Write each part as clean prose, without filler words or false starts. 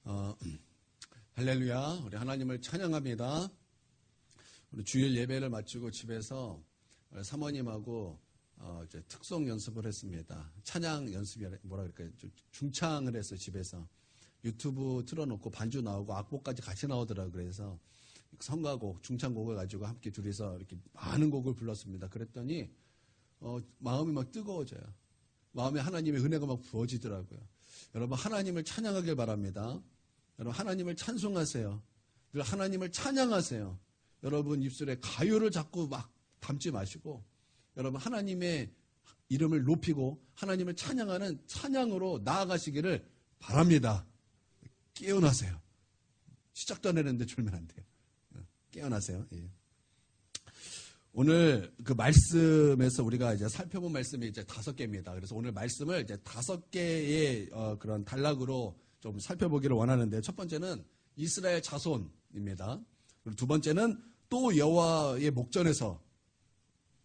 어, 할렐루야. 우리 하나님을 찬양합니다. 우리 주일 예배를 마치고 집에서 사모님하고 이제 특송 연습을 했습니다. 찬양 연습이 뭐라 그럴까요? 중창을 해서 집에서 유튜브 틀어놓고 반주 나오고 악보까지 같이 나오더라고요. 그래서 성가곡, 중창곡을 가지고 함께 둘이서 이렇게 많은 곡을 불렀습니다. 그랬더니 마음이 막 뜨거워져요. 마음에 하나님의 은혜가 막 부어지더라고요. 여러분, 하나님을 찬양하길 바랍니다. 여러분, 하나님을 찬송하세요. 늘 하나님을 찬양하세요. 여러분, 입술에 가요를 자꾸 막 담지 마시고 여러분, 하나님의 이름을 높이고 하나님을 찬양하는 찬양으로 나아가시기를 바랍니다. 깨어나세요. 시작도 안 했는데 졸면 안 돼요. 깨어나세요. 예. 오늘 그 말씀에서 우리가 이제 살펴본 말씀이 이제 5개입니다. 그래서 오늘 말씀을 이제 5개의 그런 단락으로 좀 살펴보기를 원하는데, 첫 번째는 이스라엘 자손입니다. 그리고 두 번째는 또 여호와의 목전에서,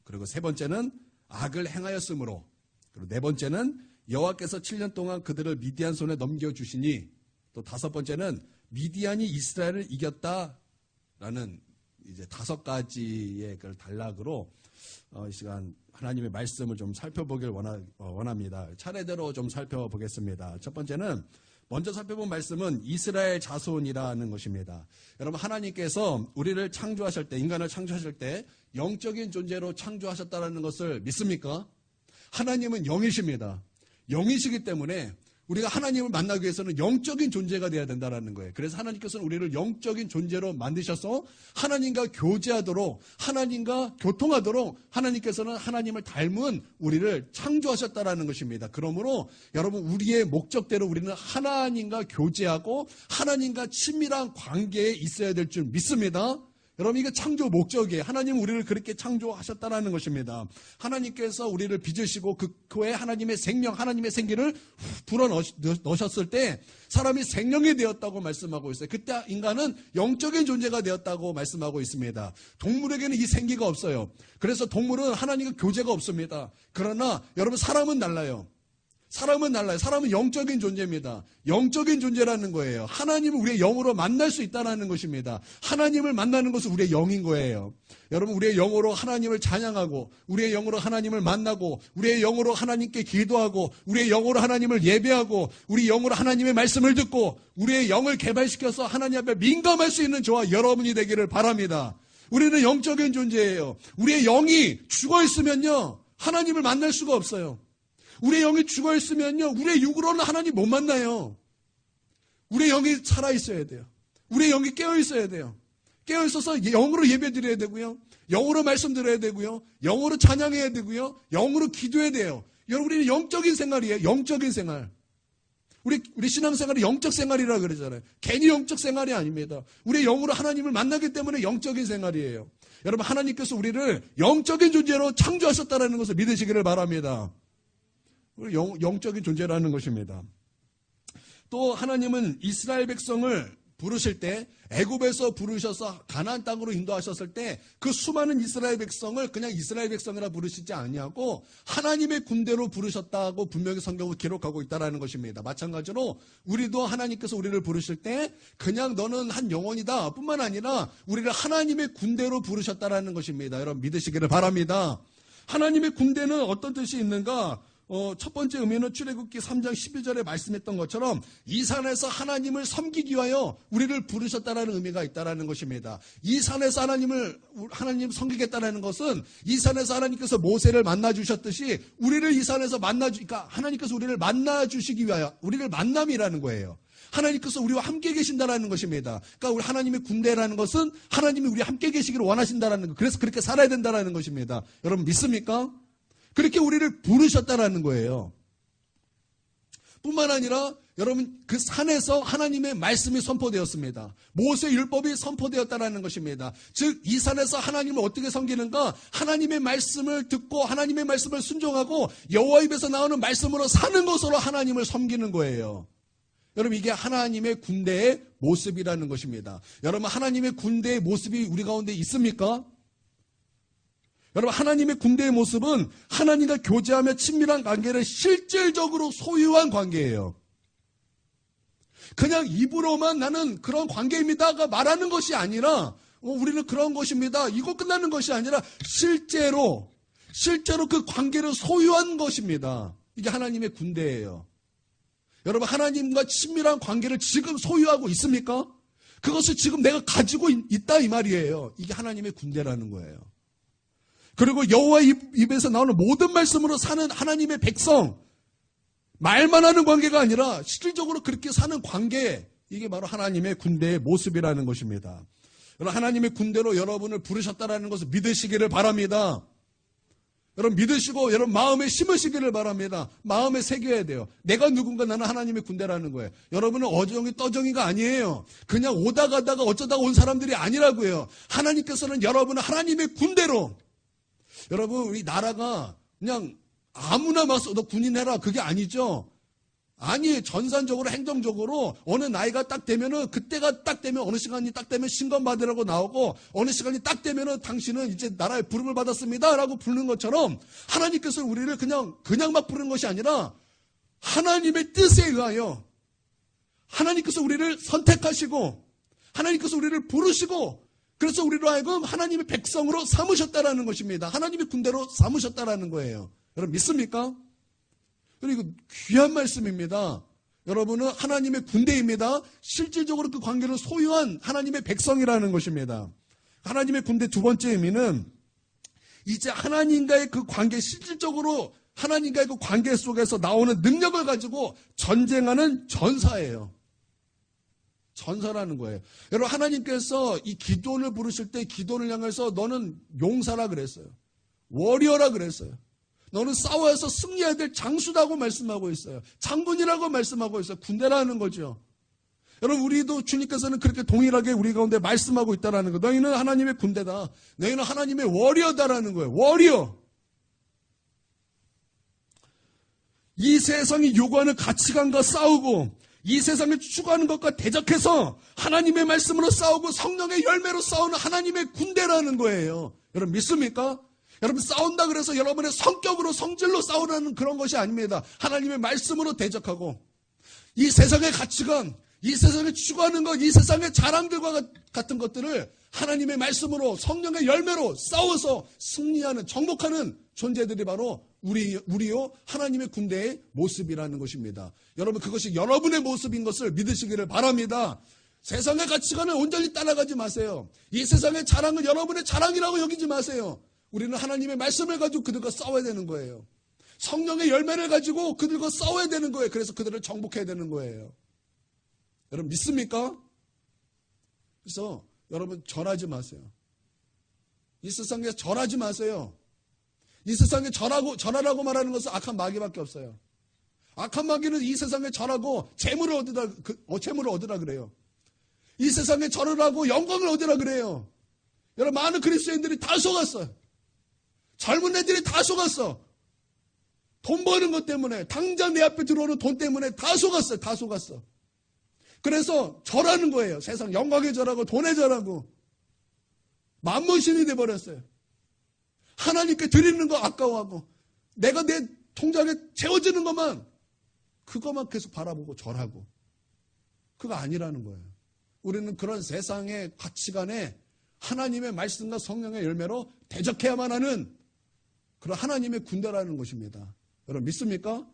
그리고 세 번째는 악을 행하였으므로, 그리고 네 번째는 여호와께서 7년 동안 그들을 미디안 손에 넘겨주시니, 또 다섯 번째는 미디안이 이스라엘을 이겼다라는 이제 5가지의 그 단락으로 이 시간 하나님의 말씀을 좀 살펴보길 원합니다. 차례대로 좀 살펴보겠습니다. 첫 번째는 먼저 살펴본 말씀은 이스라엘 자손이라는 것입니다. 여러분, 하나님께서 우리를 창조하실 때, 인간을 창조하실 때 영적인 존재로 창조하셨다는 것을 믿습니까? 하나님은 영이십니다. 영이시기 때문에 우리가 하나님을 만나기 위해서는 영적인 존재가 되어야 된다는 거예요. 그래서 하나님께서는 우리를 영적인 존재로 만드셔서 하나님과 교제하도록, 하나님과 교통하도록 하나님께서는 하나님을 닮은 우리를 창조하셨다는 것입니다. 그러므로 여러분, 우리의 목적대로 우리는 하나님과 교제하고 하나님과 친밀한 관계에 있어야 될 줄 믿습니다. 여러분, 이게 창조 목적이에요. 하나님은 우리를 그렇게 창조하셨다는 것입니다. 하나님께서 우리를 빚으시고 그 후에 하나님의 생명, 하나님의 생기를 불어넣으셨을 때 사람이 생명이 되었다고 말씀하고 있어요. 그때 인간은 영적인 존재가 되었다고 말씀하고 있습니다. 동물에게는 이 생기가 없어요. 그래서 동물은 하나님과 교제가 없습니다. 그러나 여러분, 사람은 달라요. 사람은 달라요. 사람은 영적인 존재입니다. 영적인 존재라는 거예요. 하나님을 우리의 영으로 만날 수 있다는 것입니다. 하나님을 만나는 것은 우리의 영인 거예요. 여러분, 우리의 영으로 하나님을 찬양하고, 우리의 영으로 하나님을 만나고, 우리의 영으로 하나님께 기도하고, 우리의 영으로 하나님을 예배하고, 우리 영으로 하나님의 말씀을 듣고, 우리의 영을 개발시켜서 하나님 앞에 민감할 수 있는 저와 여러분이 되기를 바랍니다. 우리는 영적인 존재예요. 우리의 영이 죽어있으면요, 하나님을 만날 수가 없어요. 우리의 영이 죽어있으면요, 우리의 육으로는 하나님 못 만나요. 우리의 영이 살아있어야 돼요. 우리의 영이 깨어있어야 돼요. 깨어있어서 영으로 예배드려야 되고요, 영으로 말씀드려야 되고요, 영으로 찬양해야 되고요, 영으로 기도해야 돼요. 여러분, 우리는 영적인 생활이에요. 영적인 생활. 우리 신앙생활이 영적 생활이라고 그러잖아요. 괜히 영적 생활이 아닙니다. 우리의 영으로 하나님을 만나기 때문에 영적인 생활이에요. 여러분, 하나님께서 우리를 영적인 존재로 창조하셨다는 것을 믿으시기를 바랍니다. 영적인 존재라는 것입니다. 또 하나님은 이스라엘 백성을 부르실 때, 애굽에서 부르셔서 가나안 땅으로 인도하셨을 때 그 수많은 이스라엘 백성을 그냥 이스라엘 백성이라 부르시지 아니하고 하나님의 군대로 부르셨다고 분명히 성경을 기록하고 있다는 것입니다. 마찬가지로 우리도 하나님께서 우리를 부르실 때 그냥 너는 한 영혼이다 뿐만 아니라 우리를 하나님의 군대로 부르셨다는 것입니다. 여러분, 믿으시기를 바랍니다. 하나님의 군대는 어떤 뜻이 있는가? 첫 번째 의미는 출애굽기 3장 12절에 말씀했던 것처럼 이 산에서 하나님을 섬기기 위하여 우리를 부르셨다는 의미가 있다는 것입니다. 이 산에서 하나님 섬기겠다는 것은 이 산에서 하나님께서 모세를 만나주셨듯이 우리를 이 산에서 그러니까 하나님께서 우리를 만나주시기 위하여, 우리를 만남이라는 거예요. 하나님께서 우리와 함께 계신다는 것입니다. 그러니까 우리 하나님의 군대라는 것은 하나님이 우리와 함께 계시기를 원하신다는 것, 그래서 그렇게 살아야 된다는 것입니다. 여러분, 믿습니까? 그렇게 우리를 부르셨다라는 거예요. 뿐만 아니라 여러분, 그 산에서 하나님의 말씀이 선포되었습니다. 모세 율법이 선포되었다는 것입니다. 즉, 이 산에서 하나님을 어떻게 섬기는가? 하나님의 말씀을 듣고 하나님의 말씀을 순종하고 여호와 입에서 나오는 말씀으로 사는 것으로 하나님을 섬기는 거예요. 여러분, 이게 하나님의 군대의 모습이라는 것입니다. 여러분, 하나님의 군대의 모습이 우리 가운데 있습니까? 여러분, 하나님의 군대의 모습은 하나님과 교제하며 친밀한 관계를 실질적으로 소유한 관계예요. 그냥 입으로만 나는 그런 관계입니다가 말하는 것이 아니라 우리는 그런 것입니다. 이거 끝나는 것이 아니라 실제로 그 관계를 소유한 것입니다. 이게 하나님의 군대예요. 여러분, 하나님과 친밀한 관계를 지금 소유하고 있습니까? 그것을 지금 내가 가지고 있다 이 말이에요. 이게 하나님의 군대라는 거예요. 그리고 여호와 입에서 나오는 모든 말씀으로 사는 하나님의 백성, 말만 하는 관계가 아니라 실질적으로 그렇게 사는 관계, 이게 바로 하나님의 군대의 모습이라는 것입니다. 여러분, 하나님의 군대로 여러분을 부르셨다는 것을 믿으시기를 바랍니다. 여러분 믿으시고 여러분 마음에 심으시기를 바랍니다. 마음에 새겨야 돼요. 내가 누군가, 나는 하나님의 군대라는 거예요. 여러분은 어정이 떠정이가 아니에요. 그냥 오다 가다가 어쩌다가 온 사람들이 아니라고요. 하나님께서는 여러분을 하나님의 군대로, 여러분 우리 나라가 그냥 아무나 와서 너 군인 해라, 그게 아니죠. 아니, 전산적으로 행정적으로 어느 나이가 딱 되면은, 그때가 딱 되면, 어느 시간이 딱 되면 신검 받으라고 나오고, 어느 시간이 딱 되면은 당신은 이제 나라의 부름을 받았습니다 라고 부르는 것처럼, 하나님께서 우리를 그냥 막 부르는 것이 아니라 하나님의 뜻에 의하여 하나님께서 우리를 선택하시고 하나님께서 우리를 부르시고, 그래서 우리로 하여금 하나님의 백성으로 삼으셨다라는 것입니다. 하나님의 군대로 삼으셨다라는 거예요. 여러분 믿습니까? 그리고 귀한 말씀입니다. 여러분은 하나님의 군대입니다. 실질적으로 그 관계를 소유한 하나님의 백성이라는 것입니다. 하나님의 군대 두 번째 의미는 이제 하나님과의 그 관계, 실질적으로 하나님과의 그 관계 속에서 나오는 능력을 가지고 전쟁하는 전사예요. 전사라는 거예요. 여러분 하나님께서 이 기도를 부르실 때 기도를 향해서 너는 용사라 그랬어요. 워리어라 그랬어요. 너는 싸워서 승리해야 될 장수다고 말씀하고 있어요. 장군이라고 말씀하고 있어요. 군대라는 거죠. 여러분 우리도 주님께서는 그렇게 동일하게 우리 가운데 말씀하고 있다는 거. 너희는 하나님의 군대다. 너희는 하나님의 워리어다라는 거예요. 워리어. 이 세상이 요구하는 가치관과 싸우고 이 세상을 추구하는 것과 대적해서 하나님의 말씀으로 싸우고 성령의 열매로 싸우는 하나님의 군대라는 거예요. 여러분 믿습니까? 여러분 싸운다 그래서 여러분의 성격으로 성질로 싸우라는 그런 것이 아닙니다. 하나님의 말씀으로 대적하고 이 세상의 가치관, 이 세상에 추구하는 것, 이 세상의 자랑들과 같은 것들을 하나님의 말씀으로 성령의 열매로 싸워서 승리하는, 정복하는 존재들이 바로 우리요 하나님의 군대의 모습이라는 것입니다. 여러분 그것이 여러분의 모습인 것을 믿으시기를 바랍니다. 세상의 가치관을 온전히 따라가지 마세요. 이 세상의 자랑은 여러분의 자랑이라고 여기지 마세요. 우리는 하나님의 말씀을 가지고 그들과 싸워야 되는 거예요. 성령의 열매를 가지고 그들과 싸워야 되는 거예요. 그래서 그들을 정복해야 되는 거예요. 여러분 믿습니까? 그래서 여러분 절하지 마세요. 이 세상에 절하지 마세요. 이 세상에 절하라고 말하는 것은 악한 마귀밖에 없어요. 악한 마귀는 이 세상에 절하고 재물을 얻으라 그래요. 이 세상에 절을 하고 영광을 얻으라 그래요. 여러분 많은 그리스도인들이 다 속았어요. 젊은 애들이 다 속았어. 돈 버는 것 때문에, 당장 내 앞에 들어오는 돈 때문에 다 속았어요. 다 속았어. 그래서 절하는 거예요. 세상 영광에 절하고 돈에 절하고 만몬신이 돼버렸어요. 하나님께 드리는 거 아까워하고 내가 내 통장에 채워지는 그것만 계속 바라보고 절하고, 그거 아니라는 거예요. 우리는 그런 세상의 가치관에 하나님의 말씀과 성령의 열매로 대적해야만 하는 그런 하나님의 군대라는 것입니다. 여러분 믿습니까?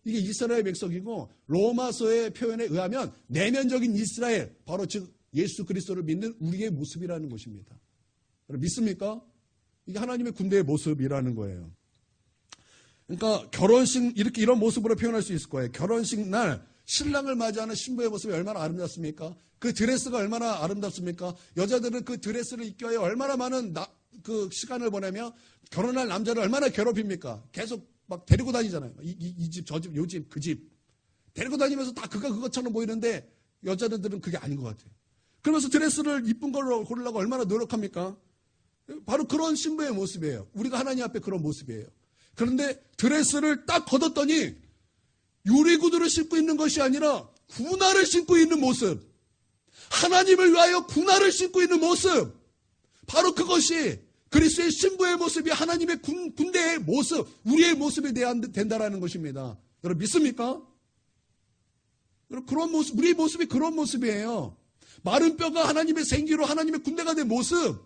이게 이스라엘 백성이고 로마서의 표현에 의하면 내면적인 이스라엘, 바로 즉 예수 그리스도를 믿는 우리의 모습이라는 것입니다. 여러분 믿습니까? 이게 하나님의 군대의 모습이라는 거예요. 그러니까 결혼식 이런 모습으로 표현할 수 있을 거예요. 결혼식 날 신랑을 맞이하는 신부의 모습이 얼마나 아름답습니까? 그 드레스가 얼마나 아름답습니까? 여자들은 그 드레스를 입기 위해 얼마나 많은 그 시간을 보내며 결혼할 남자를 얼마나 괴롭힙니까? 계속 막 데리고 다니잖아요. 이 집, 저 집, 요 집, 그 집. 데리고 다니면서 다 그것처럼 보이는데 여자들은 그게 아닌 것 같아요. 그러면서 드레스를 이쁜 걸로 고르려고 얼마나 노력합니까? 바로 그런 신부의 모습이에요. 우리가 하나님 앞에 그런 모습이에요. 그런데 드레스를 딱 걷었더니 유리구두를 신고 있는 것이 아니라 군화를 신고 있는 모습. 하나님을 위하여 군화를 신고 있는 모습. 바로 그것이 그리스도의 신부의 모습이 하나님의 군대의 모습, 우리의 모습이 된다라는 것입니다. 여러분 믿습니까? 그런 모습, 우리의 모습이 그런 모습이에요. 마른 뼈가 하나님의 생기로 하나님의 군대가 된 모습.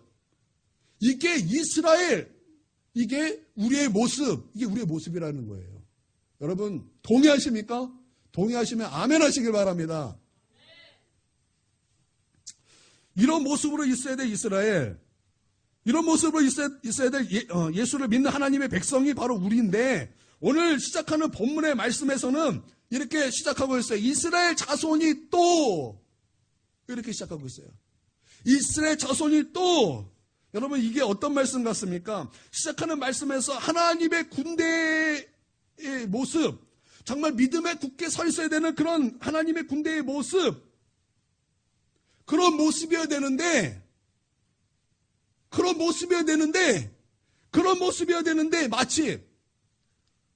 이게 이스라엘, 이게 우리의 모습, 이게 우리의 모습이라는 거예요. 여러분 동의하십니까? 동의하시면 아멘 하시길 바랍니다. 이런 모습으로 있어야 될 이스라엘, 이런 모습으로 있어야 될 예수를 믿는 하나님의 백성이 바로 우리인데, 오늘 시작하는 본문의 말씀에서는 이렇게 시작하고 있어요. 이스라엘 자손이 또 이렇게 시작하고 있어요. 이스라엘 자손이 또. 여러분 이게 어떤 말씀 같습니까? 시작하는 말씀에서 하나님의 군대의 모습, 정말 믿음에 굳게 서 있어야 되는 그런 하나님의 군대의 모습, 그런 모습이어야 되는데 마치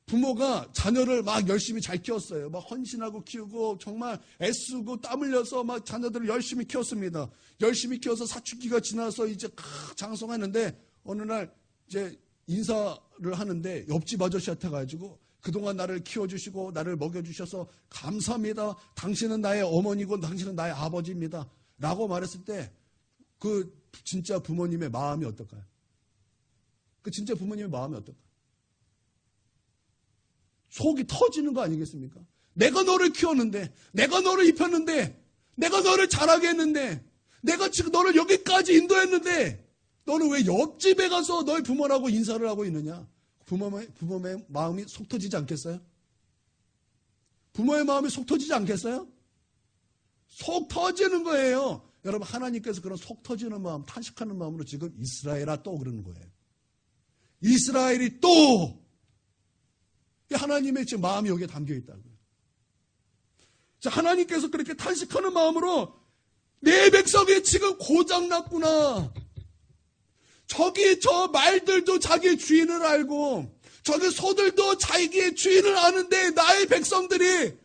부모가 자녀를 막 열심히 잘 키웠어요. 막 헌신하고 키우고 정말 애쓰고 땀 흘려서 막 자녀들을 열심히 키웠습니다. 열심히 키워서 사춘기가 지나서 이제 장성하는데 어느 날 이제 인사를 하는데 옆집 아저씨한테 가지고 그동안 나를 키워주시고 나를 먹여주셔서 감사합니다. 당신은 나의 어머니고 당신은 나의 아버지입니다. 라고 말했을 때 그 진짜 부모님의 마음이 어떨까요? 그 진짜 부모님의 마음이 어떨까요? 속이 터지는 거 아니겠습니까? 내가 너를 키웠는데, 내가 너를 입혔는데, 내가 너를 자라게 했는데, 내가 지금 너를 여기까지 인도했는데, 너는 왜 옆집에 가서 너희 부모라고 인사를 하고 있느냐? 부모의 마음이 속 터지지 않겠어요? 부모의 마음이 속 터지지 않겠어요? 속 터지는 거예요. 여러분 하나님께서 그런 속 터지는 마음, 탄식하는 마음으로 지금 이스라엘아 또 그러는 거예요. 이스라엘이 또 하나님의 지금 마음이 여기에 담겨 있다고요. 자, 하나님께서 그렇게 탄식하는 마음으로 내 백성이 지금 고장났구나. 저기 저 말들도 자기의 주인을 알고 저기 소들도 자기의 주인을 아는데 나의 백성들이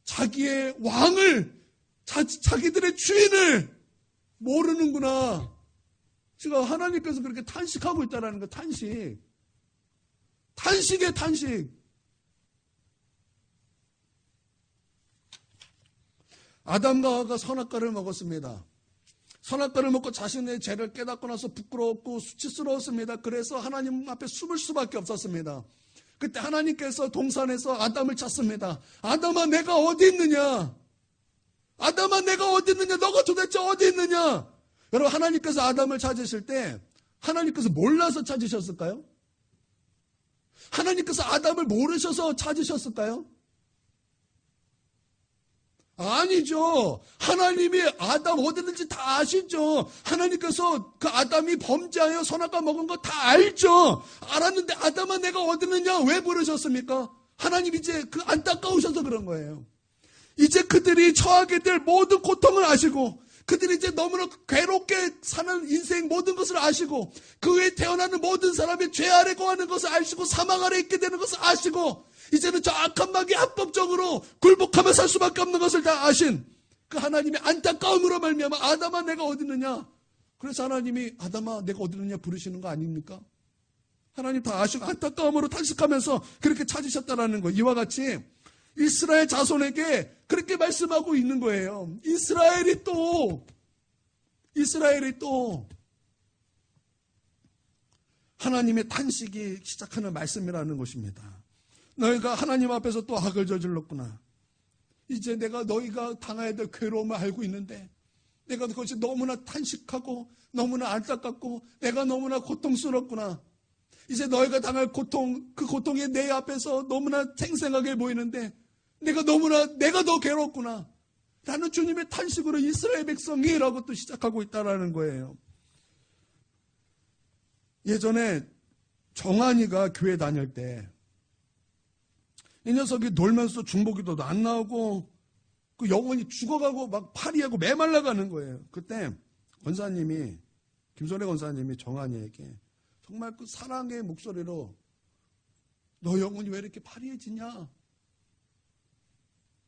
자기의 왕을 자기들의 주인을 모르는구나. 지금 하나님께서 그렇게 탄식하고 있다는 거. 탄식의 탄식. 아담과 하와가 선악과를 먹었습니다. 선악과를 먹고 자신의 죄를 깨닫고 나서 부끄러웠고 수치스러웠습니다. 그래서 하나님 앞에 숨을 수밖에 없었습니다. 그때 하나님께서 동산에서 아담을 찾습니다. 아담아 내가 어디 있느냐? 아담아 내가 어디 있느냐? 너가 도대체 어디 있느냐? 여러분 하나님께서 아담을 찾으실 때 하나님께서 몰라서 찾으셨을까요? 하나님께서 아담을 모르셔서 찾으셨을까요? 아니죠. 하나님이 아담 어디 있는지 다 아시죠. 하나님께서 그 아담이 범죄하여 선악과 먹은 거 다 알죠. 알았는데 아담아 내가 어디 있느냐 왜 부르셨습니까? 하나님 이제 그 안타까우셔서 그런 거예요. 이제 그들이 처하게 될 모든 고통을 아시고 그들이 이제 너무나 괴롭게 사는 인생 모든 것을 아시고 그 외에 태어나는 모든 사람이 죄 아래 거하는 것을 아시고 사망 아래 있게 되는 것을 아시고 이제는 저 악한 마귀 합법적으로 굴복하며 살 수밖에 없는 것을 다 아신 그 하나님의 안타까움으로 말미암아 아담아 내가 어디 있느냐. 그래서 하나님이 아담아 내가 어디 있느냐 부르시는 거 아닙니까? 하나님 다 아시고 안타까움으로 탄식하면서 그렇게 찾으셨다라는 거. 이와 같이 이스라엘 자손에게 그렇게 말씀하고 있는 거예요. 이스라엘이 또 하나님의 탄식이 시작하는 말씀이라는 것입니다. 너희가 하나님 앞에서 또 악을 저질렀구나. 이제 내가 너희가 당해야 될 괴로움을 알고 있는데 내가 그것이 너무나 탄식하고 너무나 안타깝고 내가 너무나 고통스럽구나. 이제 너희가 당할 고통, 그 고통이 내 앞에서 너무나 생생하게 보이는데 내가 더 괴롭구나. 라는 주님의 탄식으로 이스라엘 백성이라고 또 시작하고 있다라는 거예요. 예전에 정한이가 교회 다닐 때 이 녀석이 놀면서 중보기도도 안 나오고 그 영혼이 죽어가고 막 파리하고 메말라가는 거예요. 그때 권사님이 김선혜 권사님이 정한이에게 정말 그 사랑의 목소리로 너 영혼이 왜 이렇게 파리해지냐?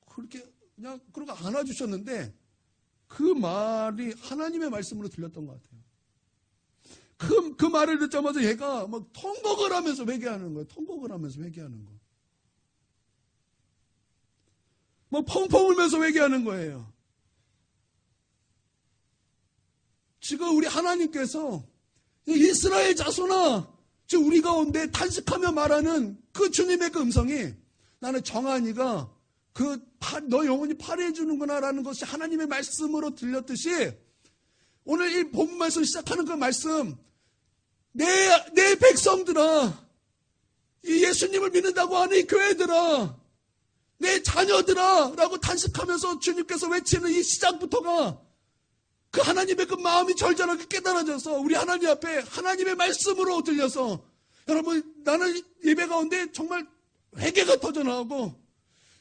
그렇게 그냥 그러고 안아주셨는데 그 말이 하나님의 말씀으로 들렸던 것 같아요. 그 말을 듣자마자 얘가 막 통곡을 하면서 회개하는 거예요. 통곡을 하면서 회개하는 거. 뭐 펑펑 울면서 회개하는 거예요. 지금 우리 하나님께서 이스라엘 자손아, 즉 우리 가운데 탄식하며 말하는 그 주님의 그 음성이, 나는 정한이가 너 영원히 파리해 주는구나 라는 것이 하나님의 말씀으로 들렸듯이, 오늘 이 본문 말씀 시작하는 그 말씀, 내 백성들아, 이 예수님을 믿는다고 하는 이 교회들아, 내 자녀들아 라고 탄식하면서 주님께서 외치는 이 시작부터가 그 하나님의 그 마음이 절절하게 깨달아져서 우리 하나님 앞에 하나님의 말씀으로 들려서, 여러분, 나는 예배 가운데 정말 회개가 터져나오고,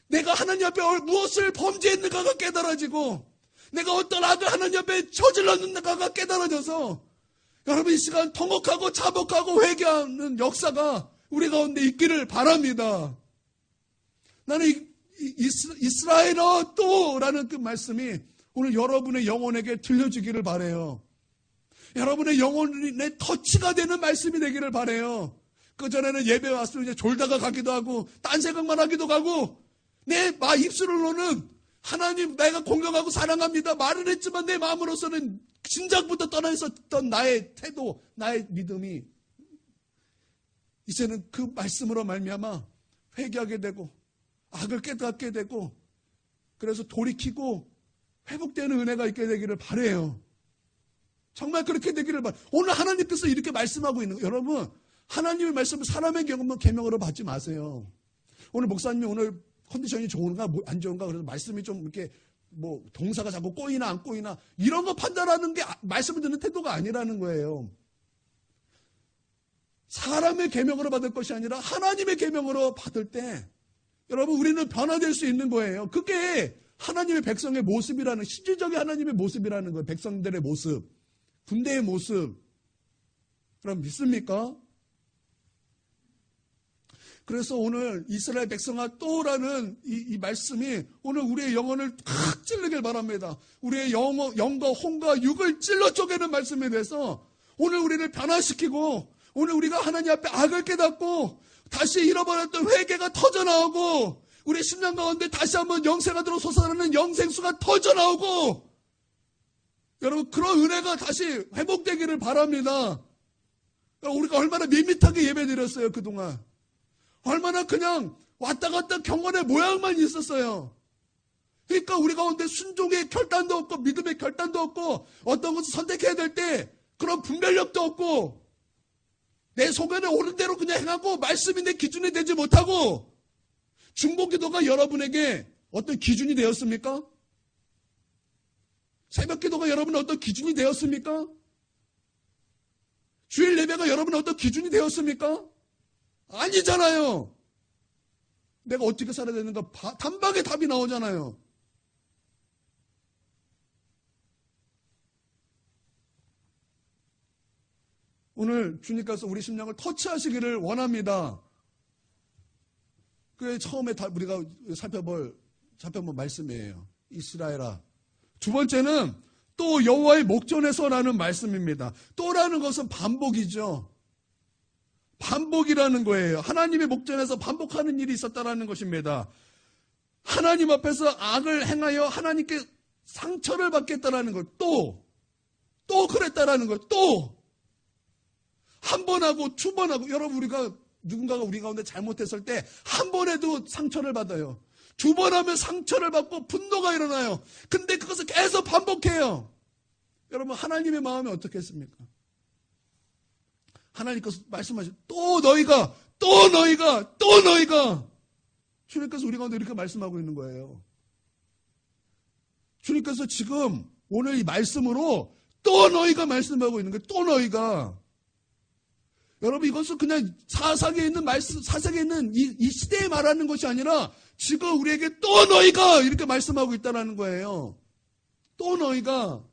내가 하나님 앞에 무엇을 범죄했는가가 깨달아지고, 내가 어떤 악을 하나님 앞에 저질렀는가가 깨달아져서, 여러분, 이 시간 통곡하고 자복하고 회개하는 역사가 우리 가운데 있기를 바랍니다. 나는 이스라엘아 또라는 그 말씀이 오늘 여러분의 영혼에게 들려주기를 바라요. 여러분의 영혼에 터치가 되는 말씀이 되기를 바라요. 그전에는 예배 왔으면 이제 졸다가 가기도 하고 딴 생각만 하기도 하고, 내 입술로는 하나님 내가 공경하고 사랑합니다 말은 했지만 내 마음으로서는 진작부터 떠나 있었던 나의 태도, 나의 믿음이 이제는 그 말씀으로 말미암아 회개하게 되고 악을 깨닫게 되고, 그래서 돌이키고 회복되는 은혜가 있게 되기를 바라요. 정말 그렇게 되기를 바라요. 오늘 하나님께서 이렇게 말씀하고 있는 거예요. 여러분, 하나님의 말씀을 사람의 계명으로 받지 마세요. 오늘 목사님이 오늘 컨디션이 좋은가 안 좋은가, 그래서 말씀이 좀 이렇게 뭐 동사가 자꾸 꼬이나 안 꼬이나 이런 거 판단하는 게 말씀을 듣는 태도가 아니라는 거예요. 사람의 계명으로 받을 것이 아니라 하나님의 계명으로 받을 때 여러분, 우리는 변화될 수 있는 거예요. 그게 하나님의 백성의 모습이라는, 실질적인 하나님의 모습이라는 거예요. 백성들의 모습, 군대의 모습. 그럼 믿습니까? 그래서 오늘 이스라엘 백성아 또라는 이 말씀이 오늘 우리의 영혼을 확 찔르길 바랍니다. 우리의 영과 혼과 육을 찔러 쪼개는 말씀에 대해서 오늘 우리를 변화시키고, 오늘 우리가 하나님 앞에 악을 깨닫고 다시 잃어버렸던 회개가 터져나오고, 우리 심령 가운데 다시 한번 영생가 들어 솟아나는 영생수가 터져나오고, 여러분 그런 은혜가 다시 회복되기를 바랍니다. 우리가 얼마나 밋밋하게 예배드렸어요 그동안. 얼마나 그냥 왔다 갔다 경건의 모양만 있었어요. 그러니까 우리 가운데 순종의 결단도 없고 믿음의 결단도 없고, 어떤 것을 선택해야 될 때 그런 분별력도 없고, 내 속에는 옳은 대로 그냥 행하고 말씀이 내 기준이 되지 못하고. 중보기도가 여러분에게 어떤 기준이 되었습니까? 새벽기도가 여러분의 어떤 기준이 되었습니까? 주일 예배가 여러분의 어떤 기준이 되었습니까? 아니잖아요. 내가 어떻게 살아야 되는가 단박에 답이 나오잖아요. 오늘 주님께서 우리 심령을 터치하시기를 원합니다. 그게 처음에 우리가 살펴볼 말씀이에요. 이스라엘아. 두 번째는 또 여호와의 목전에서라는 말씀입니다. 또라는 것은 반복이죠. 반복이라는 거예요. 하나님의 목전에서 반복하는 일이 있었다라는 것입니다. 하나님 앞에서 악을 행하여 하나님께 상처를 받겠다라는 것. 또 그랬다라는 것. 또 한 번 하고 두 번 하고. 여러분, 누군가가 우리 가운데 잘못했을 때 한 번 해도 상처를 받아요. 두 번 하면 상처를 받고 분노가 일어나요. 근데 그것을 계속 반복해요. 여러분, 하나님의 마음이 어떻겠습니까? 하나님께서 말씀하시죠. 또 너희가 주님께서 우리 가운데 이렇게 말씀하고 있는 거예요. 주님께서 지금 오늘 이 말씀으로 또 너희가 말씀하고 있는 거예요. 또 너희가. 여러분, 이것은 그냥 사사기에 있는 말씀, 사사기에 있는 이 시대에 말하는 것이 아니라 지금 우리에게 또 너희가 이렇게 말씀하고 있다는 거예요. 또 너희가.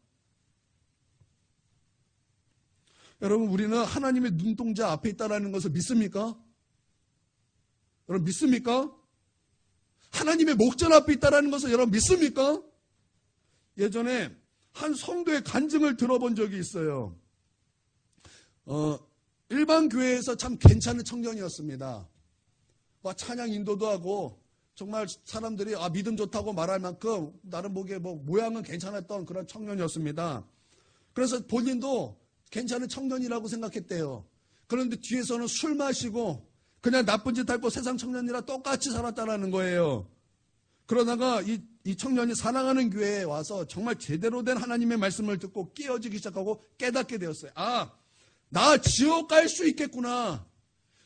여러분, 우리는 하나님의 눈동자 앞에 있다는 것을 믿습니까? 여러분, 믿습니까? 하나님의 목전 앞에 있다는 것을 여러분 믿습니까? 예전에 한 성도의 간증을 들어본 적이 있어요. 일반 교회에서 참 괜찮은 청년이었습니다. 찬양 인도도 하고 정말 사람들이 믿음 좋다고 말할 만큼 나름 보기에 모양은 괜찮았던 그런 청년이었습니다. 그래서 본인도 괜찮은 청년이라고 생각했대요. 그런데 뒤에서는 술 마시고 그냥 나쁜 짓 할 거 세상 청년이랑 똑같이 살았다라는 거예요. 그러다가 이 청년이 사랑하는 교회에 와서 정말 제대로 된 하나님의 말씀을 듣고 깨어지기 시작하고 깨닫게 되었어요. 나 지옥 갈 수 있겠구나.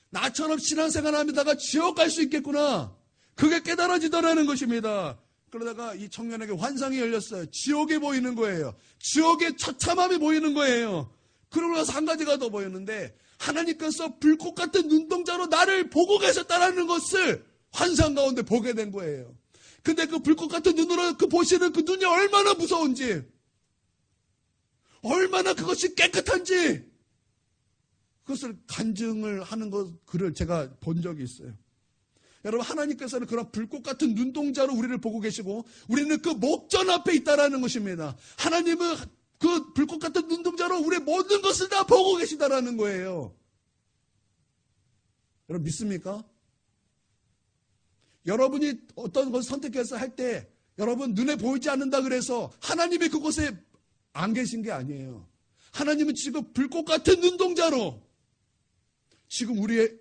나처럼 신앙생활 하다가 지옥 갈 수 있겠구나. 그게 깨달아지더라는 것입니다. 그러다가 이 청년에게 환상이 열렸어요. 지옥이 보이는 거예요. 지옥의 처참함이 보이는 거예요. 그러고 나서 한 가지가 더 보였는데 하나님께서 불꽃 같은 눈동자로 나를 보고 계셨다는 것을 환상 가운데 보게 된 거예요. 근데 그 불꽃 같은 눈으로 보시는 그 눈이 얼마나 무서운지, 얼마나 그것이 깨끗한지 그것을 간증을 하는 글을 제가 본 적이 있어요. 여러분, 하나님께서는 그런 불꽃 같은 눈동자로 우리를 보고 계시고 우리는 그 목전 앞에 있다라는 것입니다. 하나님은 그 불꽃 같은 눈동자로 우리의 모든 것을 다 보고 계시다라는 거예요. 여러분 믿습니까? 여러분이 어떤 것을 선택해서 할 때 여러분 눈에 보이지 않는다 그래서 하나님이 그곳에 안 계신 게 아니에요. 하나님은 지금 불꽃 같은 눈동자로 지금 우리를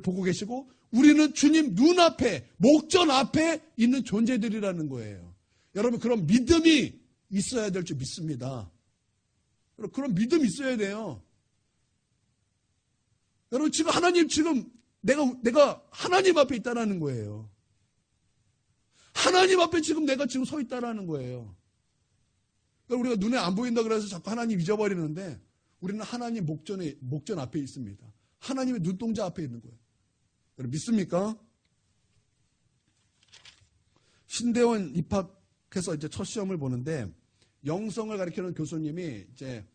보고 계시고 우리는 주님 눈앞에, 목전 앞에 있는 존재들이라는 거예요. 여러분 그런 믿음이 있어야 될 줄 믿습니다. 여러분 그런 믿음이 있어야 돼요. 여러분 지금 하나님 내가 하나님 앞에 있다라는 거예요. 하나님 앞에 내가 지금 서 있다라는 거예요. 우리가 눈에 안 보인다 그래서 자꾸 하나님 잊어버리는데 우리는 하나님 목전 앞에 있습니다. 하나님의 눈동자 앞에 있는 거예요. 여러분 믿습니까? 신대원 입학해서 이제 첫 시험을 보는데 영성을 가르치는 교수님이 이제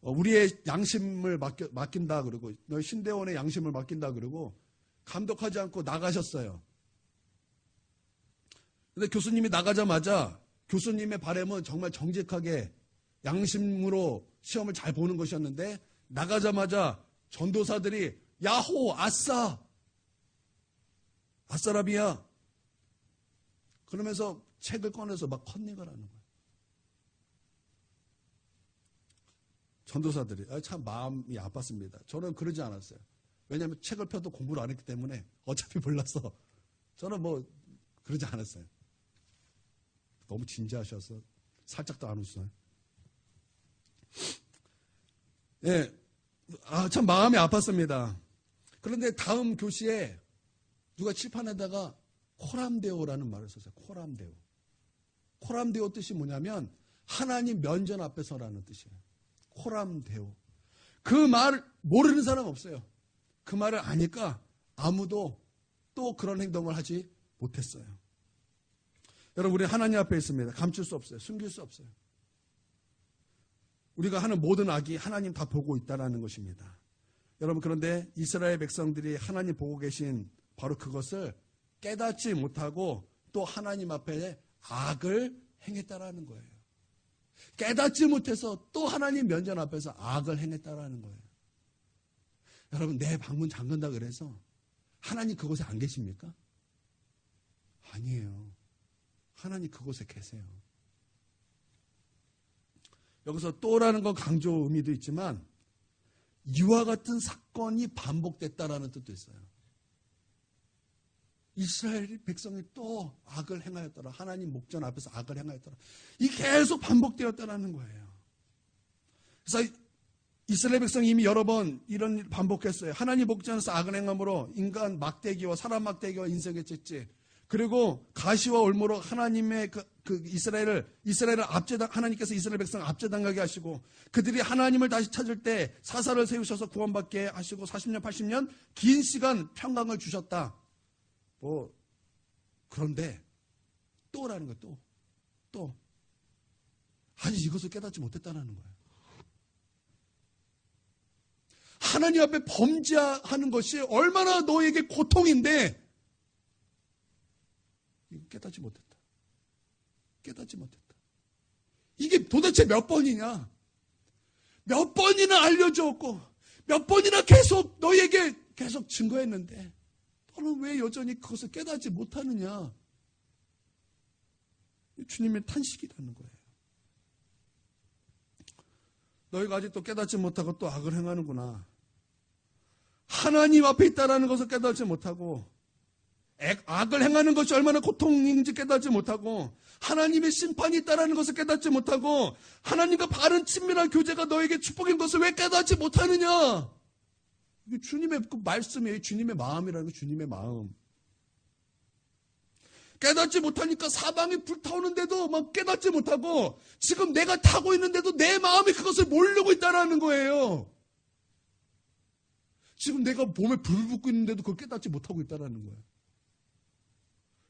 우리의 양심을 맡긴다 그러고 너희 신대원의 양심을 맡긴다 그러고 감독하지 않고 나가셨어요. 근데 교수님이 나가자마자 교수님의 바람은 정말 정직하게 양심으로 시험을 잘 보는 것이었는데 나가자마자 전도사들이 야호 아싸라비야 그러면서 책을 꺼내서 막 컨닝을 하는 거예요. 전도사들이 참 마음이 아팠습니다. 저는 그러지 않았어요. 왜냐하면 책을 펴도 공부를 안 했기 때문에 어차피 몰라서 저는 그러지 않았어요. 너무 진지하셔서 살짝도 안 웃어요. 예, 참 마음이 아팠습니다. 그런데 다음 교시에 누가 칠판에다가 코람데오라는 말을 썼어요. 코람데오. 코람데오 뜻이 뭐냐면 하나님 면전 앞에 서라는 뜻이에요. 코람데오. 그 말 모르는 사람 없어요. 그 말을 아니까 아무도 또 그런 행동을 하지 못했어요. 여러분 우리 하나님 앞에 있습니다. 감출 수 없어요. 숨길 수 없어요. 우리가 하는 모든 악이 하나님 다 보고 있다는 것입니다. 여러분 그런데 이스라엘 백성들이 하나님 보고 계신 바로 그것을 깨닫지 못하고 또 하나님 앞에 악을 행했다라는 거예요. 깨닫지 못해서 또 하나님 면전 앞에서 악을 행했다라는 거예요. 여러분 내 방문 잠근다 그래서 하나님 그곳에 안 계십니까? 아니에요. 하나님 그곳에 계세요. 여기서 또라는 건 강조 의미도 있지만 이와 같은 사건이 반복됐다라는 뜻도 있어요. 이스라엘 백성이 또 악을 행하였더라. 하나님 목전 앞에서 악을 행하였더라. 이게 계속 반복되었다라는 거예요. 그래서 이스라엘 백성이 이미 여러 번 이런 일 반복했어요. 하나님 목전에서 악을 행함으로 인간 막대기와 사람 막대기와 인생의 채찍 그리고 가시와 올무로 하나님의 이스라엘을 하나님께서 이스라엘 백성을 압제당하게 하시고 그들이 하나님을 다시 찾을 때 사사를 세우셔서 구원받게 하시고 40년 80년 긴 시간 평강을 주셨다. 그런데 또라는 거예요. 또 아직 이것을 깨닫지 못했다는 거예요. 하나님 앞에 범죄하는 것이 얼마나 너에게 고통인데 깨닫지 못했다. 이게 도대체 몇 번이냐? 몇 번이나 알려주었고 몇 번이나 계속 너에게 계속 증거했는데 너는 왜 여전히 그것을 깨닫지 못하느냐? 주님의 탄식이라는 거예요. 너희가 아직도 깨닫지 못하고 또 악을 행하는구나. 하나님 앞에 있다라는 것을 깨닫지 못하고 악을 행하는 것이 얼마나 고통인지 깨닫지 못하고 하나님의 심판이 있다라는 것을 깨닫지 못하고 하나님과 바른 친밀한 교제가 너에게 축복인 것을 왜 깨닫지 못하느냐? 이게 주님의 그 말씀이에요. 주님의 마음이라는 거, 주님의 마음. 깨닫지 못하니까 사방이 불타오는데도 막 깨닫지 못하고 지금 내가 타고 있는데도 내 마음이 그것을 모르고 있다라는 거예요. 지금 내가 몸에 불 붙고 있는데도 그걸 깨닫지 못하고 있다라는 거예요.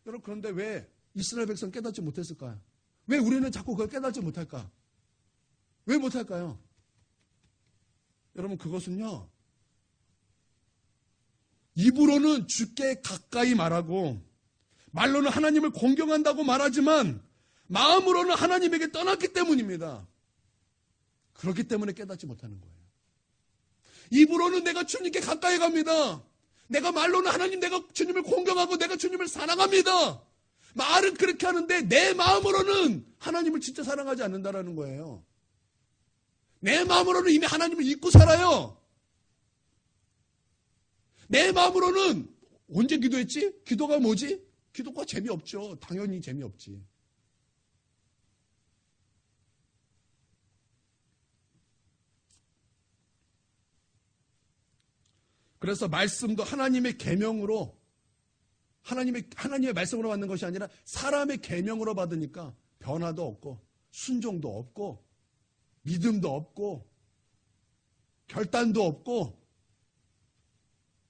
여러분, 그런데 왜 이스라엘 백성 깨닫지 못했을까요? 왜 우리는 자꾸 그걸 깨닫지 못할까? 왜 못할까요? 여러분, 그것은요, 입으로는 주께 가까이 말하고 말로는 하나님을 공경한다고 말하지만 마음으로는 하나님에게 떠났기 때문입니다. 그렇기 때문에 깨닫지 못하는 거예요. 입으로는 내가 주님께 가까이 갑니다. 내가 말로는 하나님, 내가 주님을 공경하고 내가 주님을 사랑합니다. 말은 그렇게 하는데 내 마음으로는 하나님을 진짜 사랑하지 않는다라는 거예요. 내 마음으로는 이미 하나님을 잊고 살아요. 내 마음으로는 언제 기도했지? 기도가 뭐지? 기도가 재미없죠. 당연히 재미없지. 그래서 말씀도 하나님의 계명으로 하나님의 말씀으로 받는 것이 아니라 사람의 계명으로 받으니까 변화도 없고 순종도 없고 믿음도 없고 결단도 없고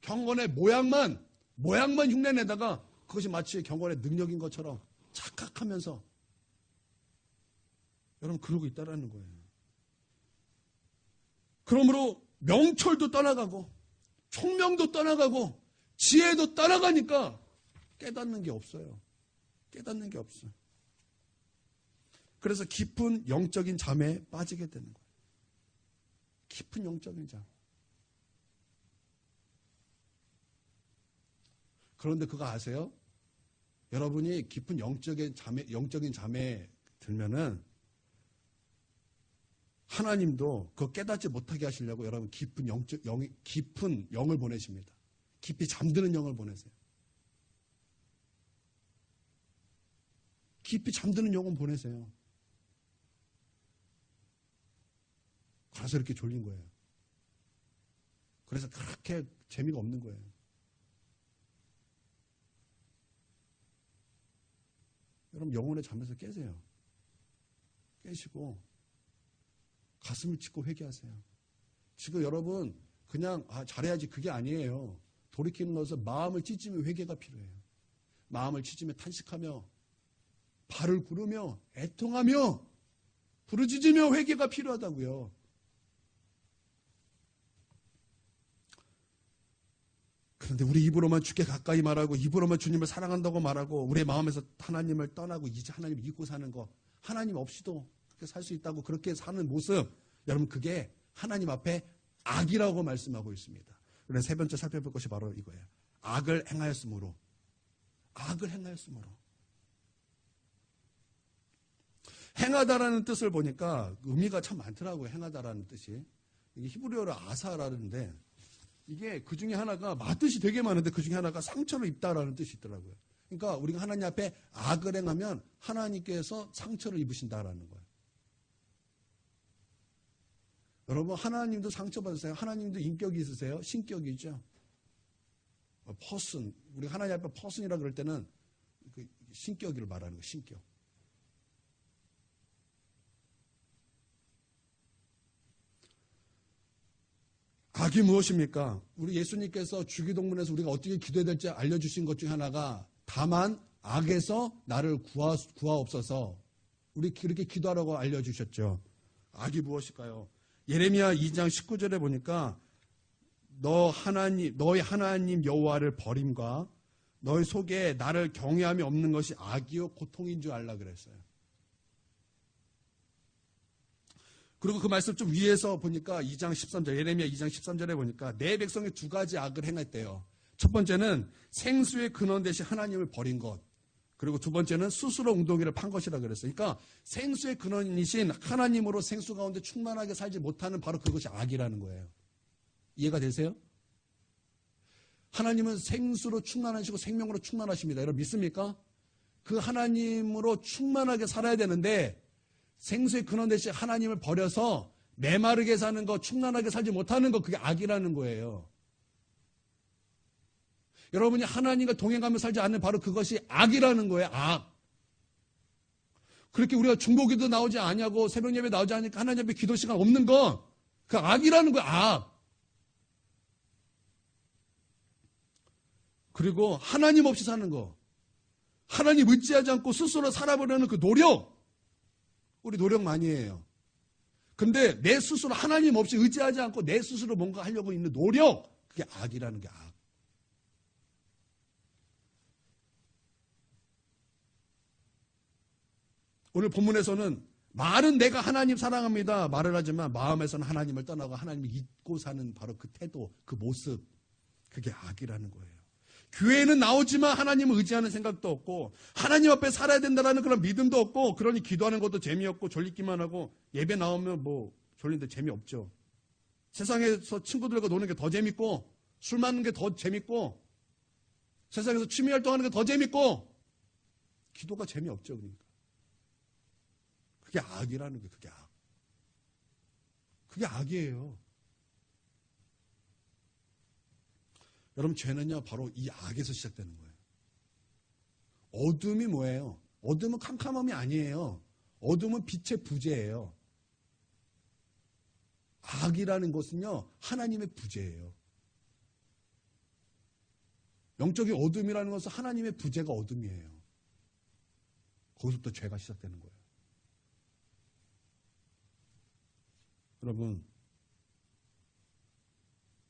경건의 모양만 흉내내다가 그것이 마치 경건의 능력인 것처럼 착각하면서 여러분 그러고 있다라는 거예요. 그러므로 명철도 떠나가고 총명도 떠나가고 지혜도 떠나가니까 깨닫는 게 없어요. 깨닫는 게 없어요. 그래서 깊은 영적인 잠에 빠지게 되는 거예요. 깊은 영적인 잠. 그런데 그거 아세요? 여러분이 깊은 영적인 잠에 들면은 하나님도 그거 깨닫지 못하게 하시려고 여러분 깊은 영을 보내십니다. 깊이 잠드는 영을 보내세요. 깊이 잠드는 영은 보내세요. 그래서 이렇게 졸린 거예요. 그래서 그렇게 재미가 없는 거예요. 여러분 영혼의 잠에서 깨세요. 깨시고 가슴을 찢고 회개하세요. 지금 여러분 그냥 잘해야지 그게 아니에요. 돌이키는 것은 마음을 찢으며 회개가 필요해요. 마음을 찢으며 탄식하며 발을 구르며 애통하며 부르짖으며 회개가 필요하다고요. 그런데 우리 입으로만 주께 가까이 말하고 입으로만 주님을 사랑한다고 말하고 우리의 마음에서 하나님을 떠나고 이제 하나님을 잊고 사는 거, 하나님 없이도 그렇게 살 수 있다고 그렇게 사는 모습, 여러분 그게 하나님 앞에 악이라고 말씀하고 있습니다. 그래서 세 번째 살펴볼 것이 바로 이거예요. 악을 행하였으므로. 행하다라는 뜻을 보니까 의미가 참 많더라고요. 행하다라는 뜻이. 이게 히브리어로 아사라는데 이게 그 중에 하나가 뜻이 되게 많은데 그 중에 하나가 상처를 입다라는 뜻이 있더라고요. 그러니까 우리가 하나님 앞에 악을 행하면 하나님께서 상처를 입으신다라는 거예요. 여러분 하나님도 상처받으세요? 하나님도 인격이 있으세요? 신격이죠. 퍼슨, 우리가 하나님 앞에 퍼슨이라 그럴 때는 그 신격을 말하는 거예요. 신격. 악이 무엇입니까? 우리 예수님께서 주기도문에서 우리가 어떻게 기도해야 될지 알려주신 것 중에 하나가 다만 악에서 나를 구하옵소서. 우리 그렇게 기도하라고 알려주셨죠. 악이 무엇일까요? 예레미야 2장 19절에 보니까 너희 하나님 여호와를 버림과 너희 속에 나를 경외함이 없는 것이 악이요 고통인 줄 알라 그랬어요. 그리고 그 말씀 좀 위에서 보니까 2장 13절, 예레미야 2장 13절에 보니까 내 백성이 두 가지 악을 행했대요. 첫 번째는 생수의 근원 대신 하나님을 버린 것. 그리고 두 번째는 스스로 웅덩이를 판 것이라 그랬어요. 그러니까 생수의 근원이신 하나님으로 생수 가운데 충만하게 살지 못하는 바로 그것이 악이라는 거예요. 이해가 되세요? 하나님은 생수로 충만하시고 생명으로 충만하십니다. 여러분 믿습니까? 그 하나님으로 충만하게 살아야 되는데 생수의 근원 대신 하나님을 버려서 메마르게 사는 거, 충만하게 살지 못하는 거, 그게 악이라는 거예요. 여러분이 하나님과 동행하며 살지 않는 바로 그것이 악이라는 거예요. 악. 그렇게 우리가 중보기도 나오지 않냐고 새벽 예배 나오지 않으니까 하나님 앞에 기도 시간 없는 건 그 악이라는 거예요. 악. 그리고 하나님 없이 사는 거. 하나님 의지하지 않고 스스로 살아보려는 그 노력. 우리 노력 많이 해요. 근데 내 스스로 하나님 없이 의지하지 않고 내 스스로 뭔가 하려고 있는 노력. 그게 악이라는 게 악. 오늘 본문에서는 말은 내가 하나님 사랑합니다 말을 하지만 마음에서는 하나님을 떠나고 하나님을 잊고 사는 바로 그 태도, 그 모습, 그게 악이라는 거예요. 교회는 나오지만 하나님을 의지하는 생각도 없고 하나님 앞에 살아야 된다는 그런 믿음도 없고 그러니 기도하는 것도 재미없고 졸리기만 하고 예배 나오면 뭐 졸린데 재미없죠. 세상에서 친구들과 노는 게 더 재밌고 술 마시는 게 더 재밌고 세상에서 취미 활동하는 게 더 재밌고 기도가 재미없죠. 그러니까. 그게 악이라는 게 그게 악. 그게 악이에요. 여러분 죄는요 바로 이 악에서 시작되는 거예요. 어둠이 뭐예요? 어둠은 캄캄함이 아니에요. 어둠은 빛의 부재예요. 악이라는 것은요 하나님의 부재예요. 영적인 어둠이라는 것은 하나님의 부재가 어둠이에요. 거기서부터 죄가 시작되는 거예요.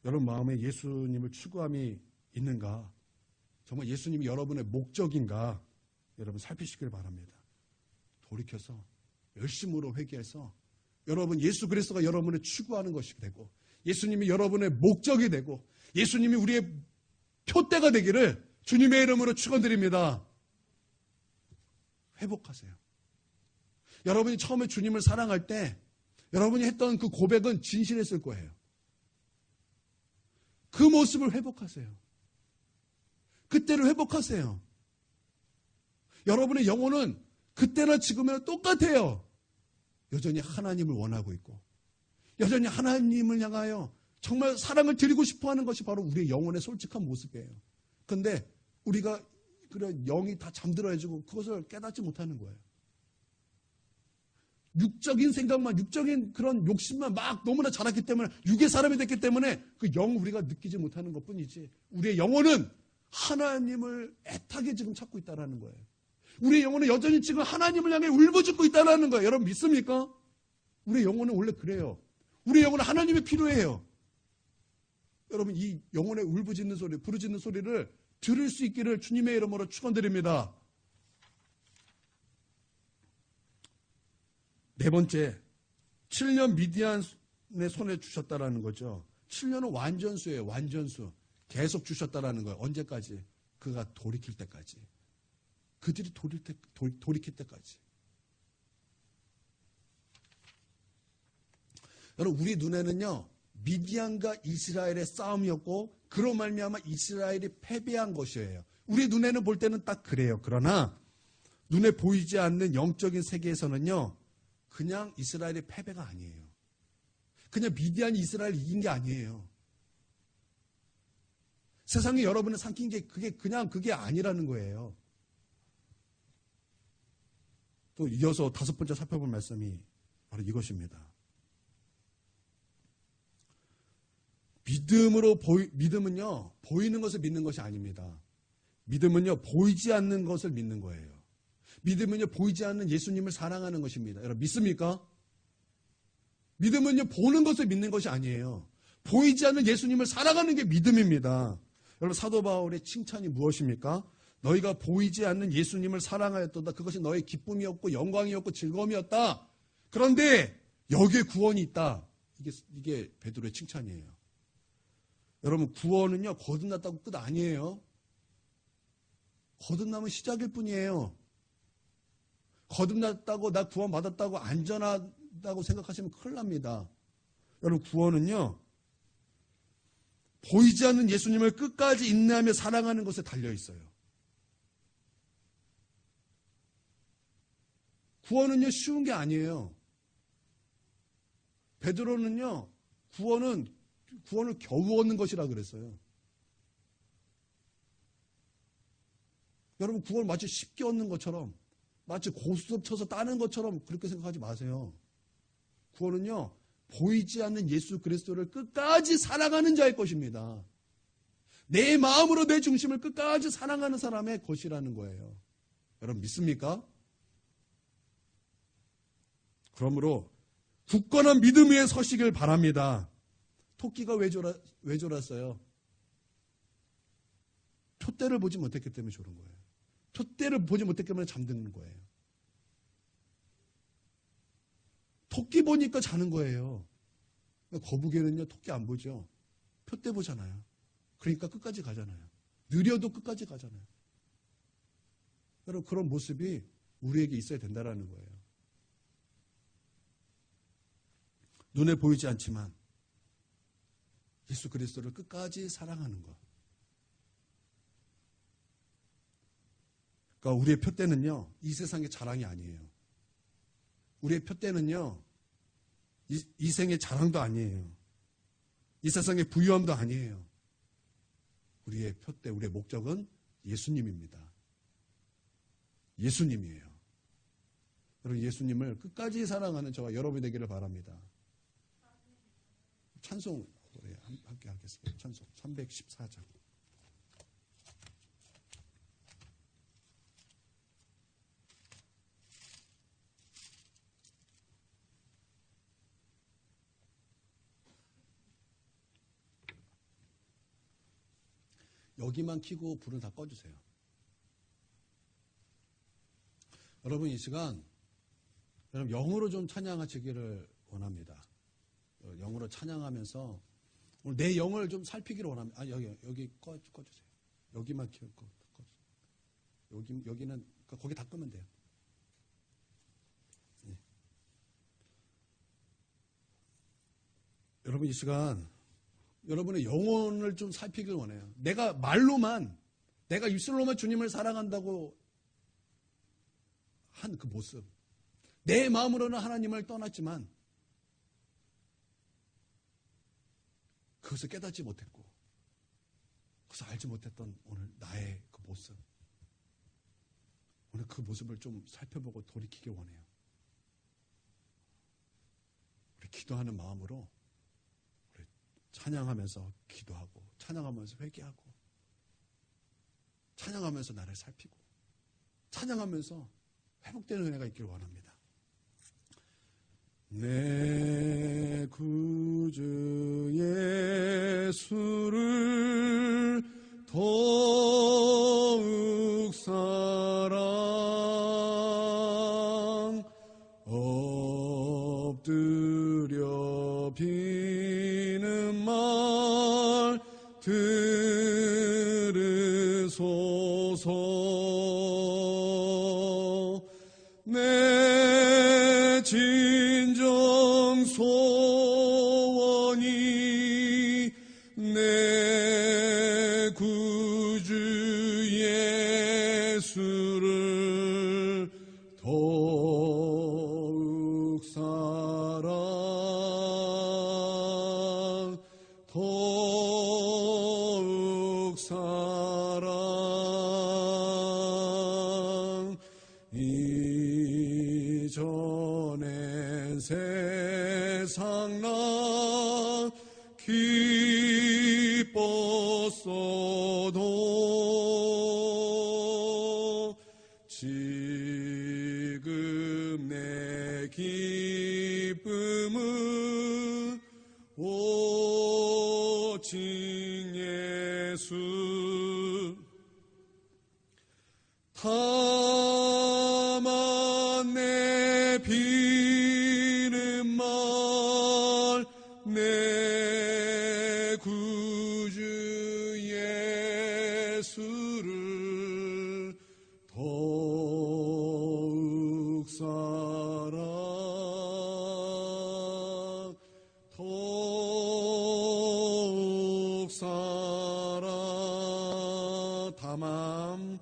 여러분 마음에 예수님을 추구함이 있는가? 정말 예수님이 여러분의 목적인가? 여러분 살피시길 바랍니다. 돌이켜서 열심으로 회개해서 여러분 예수 그리스도가 여러분을 추구하는 것이 되고 예수님이 여러분의 목적이 되고 예수님이 우리의 표대가 되기를 주님의 이름으로 축원드립니다. 회복하세요. 여러분이 처음에 주님을 사랑할 때 여러분이 했던 그 고백은 진실했을 거예요. 그 모습을 회복하세요. 그때를 회복하세요. 여러분의 영혼은 그때나 지금이나 똑같아요. 여전히 하나님을 원하고 있고 여전히 하나님을 향하여 정말 사랑을 드리고 싶어하는 것이 바로 우리의 영혼의 솔직한 모습이에요. 그런데 우리가 그런 영이 다 잠들어가지고 그것을 깨닫지 못하는 거예요. 육적인 생각만, 육적인 그런 욕심만 막 너무나 자랐기 때문에 육의 사람이 됐기 때문에 그 영 우리가 느끼지 못하는 것뿐이지 우리의 영혼은 하나님을 애타게 지금 찾고 있다는 거예요. 우리의 영혼은 여전히 지금 하나님을 향해 울부짖고 있다는 거예요. 여러분 믿습니까? 우리의 영혼은 원래 그래요. 우리의 영혼은 하나님이 필요해요. 여러분 이 영혼의 울부짖는 소리, 부르짖는 소리를 들을 수 있기를 주님의 이름으로 축원드립니다. 네 번째, 7년 미디안의 손에 주셨다라는 거죠. 7년은 완전수예요. 완전수. 계속 주셨다라는 거예요. 언제까지? 그가 돌이킬 때까지. 그들이 돌이킬 때까지. 여러분 우리 눈에는요. 미디안과 이스라엘의 싸움이었고 그로 말미암아 이스라엘이 패배한 것이에요. 우리 눈에는 볼 때는 딱 그래요. 그러나 눈에 보이지 않는 영적인 세계에서는요. 그냥 이스라엘의 패배가 아니에요. 그냥 미디안이 이스라엘을 이긴 게 아니에요. 세상에 여러분을 삼킨 게 그게 아니라는 거예요. 또 이어서 다섯 번째 살펴볼 말씀이 바로 이것입니다. 믿음은요, 보이는 것을 믿는 것이 아닙니다. 믿음은요, 보이지 않는 것을 믿는 거예요. 믿음은요, 보이지 않는 예수님을 사랑하는 것입니다. 여러분, 믿습니까? 믿음은요, 보는 것을 믿는 것이 아니에요. 보이지 않는 예수님을 사랑하는 게 믿음입니다. 여러분, 사도 바울의 칭찬이 무엇입니까? 너희가 보이지 않는 예수님을 사랑하였도다. 그것이 너의 기쁨이었고, 영광이었고, 즐거움이었다. 그런데, 여기에 구원이 있다. 이게 베드로의 칭찬이에요. 여러분, 구원은요, 거듭났다고 끝 아니에요. 거듭나면 시작일 뿐이에요. 거듭났다고, 나 구원받았다고, 안전하다고 생각하시면 큰일 납니다. 여러분, 구원은요, 보이지 않는 예수님을 끝까지 인내하며 사랑하는 것에 달려 있어요. 구원은요, 쉬운 게 아니에요. 베드로는요, 구원을 겨우 얻는 것이라 그랬어요. 여러분, 구원 마치 쉽게 얻는 것처럼, 마치 고스톱 쳐서 따는 것처럼 그렇게 생각하지 마세요. 구원은요, 보이지 않는 예수 그리스도를 끝까지 사랑하는 자의 것입니다. 내 마음으로 내 중심을 끝까지 사랑하는 사람의 것이라는 거예요. 여러분, 믿습니까? 그러므로 굳건한 믿음 위에 서시길 바랍니다. 토끼가 왜 졸았어요? 푯대를 보지 못했기 때문에 졸은 거예요. 푯대를 보지 못했기 때문에 잠드는 거예요. 토끼 보니까 자는 거예요. 거북이는요, 토끼 안 보죠. 푯대 보잖아요. 그러니까 끝까지 가잖아요. 느려도 끝까지 가잖아요. 여러분, 그런 모습이 우리에게 있어야 된다는 거예요. 눈에 보이지 않지만 예수 그리스도를 끝까지 사랑하는 것. 그러니까 우리의 푯대는요, 이 세상의 자랑이 아니에요. 우리의 푯대는요, 이 생의 자랑도 아니에요. 이 세상의 부유함도 아니에요. 우리의 푯대, 우리의 목적은 예수님입니다. 예수님이에요. 여러분, 예수님을 끝까지 사랑하는 저와 여러분이 되기를 바랍니다. 찬송 함께 하겠습니다. 찬송 314장. 여기만 켜고 불을 다 꺼주세요. 여러분, 이 시간 여러분 영으로 좀 찬양하시기를 원합니다. 영으로 찬양하면서 오늘 내 영을 좀 살피기를 원합니다. 여기 꺼주세요. 여기만 켜고 꺼주세요. 여기는 거기 다 끄면 돼요. 네. 여러분, 이 시간 여러분의 영혼을 좀 살피길 원해요. 내가 말로만, 내가 입술로만 주님을 사랑한다고 한 그 모습. 내 마음으로는 하나님을 떠났지만 그것을 깨닫지 못했고 그것을 알지 못했던 오늘 나의 그 모습. 오늘 그 모습을 좀 살펴보고 돌이키길 원해요. 우리 기도하는 마음으로 우리 찬양하면서 기도하고 찬양하면서 회개하고 찬양하면서 나를 살피고 찬양하면서 회복되는 은혜가 있기를 원합니다. 내 구주 예수를 더욱 사랑 엎드려 비는 말 들으소서. 내 진정 소원이 내 구주 예수를 더욱 사랑 더욱 사랑 이전엔 세상 나 기뻤어도 지금 내 기쁨은 오직 예수 다만 내 비는 말 내 구주 더욱 살아 다만